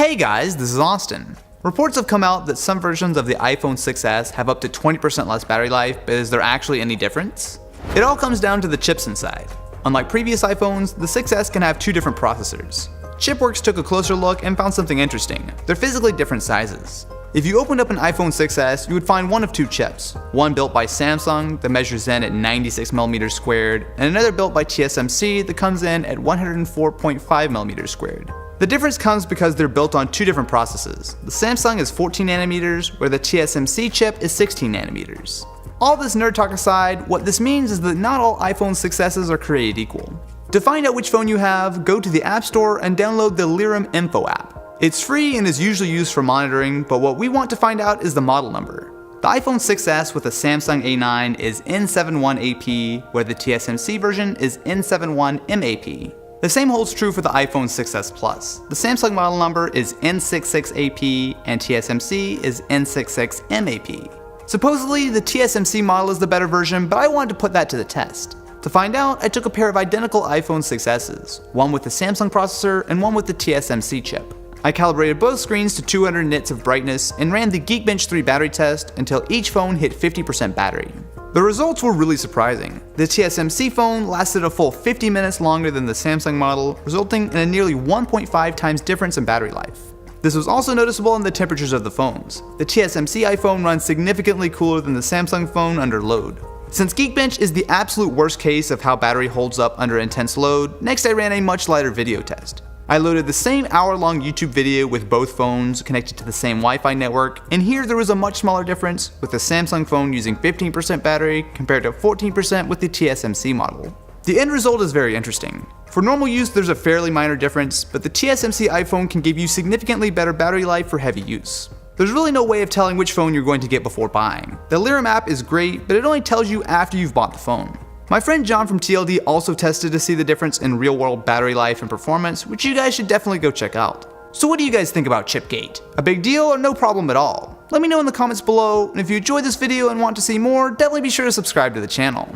Hey guys, this is Austin. Reports have come out that some versions of the iPhone 6s have up to 20% less battery life, but is there actually any difference? It all comes down to the chips inside. Unlike previous iPhones, the 6s can have two different processors. Chipworks took a closer look and found something interesting. They're physically different sizes. If you opened up an iPhone 6s, you would find one of two chips. One built by Samsung that measures in at 96mm squared, and another built by TSMC that comes in at 104.5mm squared. The difference comes because they're built on two different processes. The Samsung is 14nm, where the TSMC chip is 16nm. All this nerd talk aside, what this means is that not all iPhone 6s's are created equal. To find out which phone you have, go to the App Store and download the Lirum Info app. It's free and is usually used for monitoring, but what we want to find out is the model number. The iPhone 6s with the Samsung A9 is N71AP, where the TSMC version is N71MAP. The same holds true for the iPhone 6s Plus. The Samsung model number is N66AP and TSMC is N66MAP. Supposedly, the TSMC model is the better version, but I wanted to put that to the test. To find out, I took a pair of identical iPhone 6s's, one with the Samsung processor and one with the TSMC chip. I calibrated both screens to 200 nits of brightness and ran the Geekbench 3 battery test until each phone hit 50% battery. The results were really surprising. The TSMC phone lasted a full 50 minutes longer than the Samsung model, resulting in a nearly 1.5 times difference in battery life. This was also noticeable in the temperatures of the phones. The TSMC iPhone runs significantly cooler than the Samsung phone under load. Since Geekbench is the absolute worst case of how battery holds up under intense load, next I ran a much lighter video test. I loaded the same hour-long YouTube video with both phones connected to the same Wi-Fi network, and here there was a much smaller difference, with the Samsung phone using 15% battery compared to 14% with the TSMC model. The end result is very interesting. For normal use there's a fairly minor difference, but the TSMC iPhone can give you significantly better battery life for heavy use. There's really no way of telling which phone you're going to get before buying. The Lirum app is great, but it only tells you after you've bought the phone. My friend John from TLD also tested to see the difference in real-world battery life and performance, which you guys should definitely go check out. So what do you guys think about Chipgate? A big deal or no problem at all? Let me know in the comments below, and if you enjoyed this video and want to see more, definitely be sure to subscribe to the channel.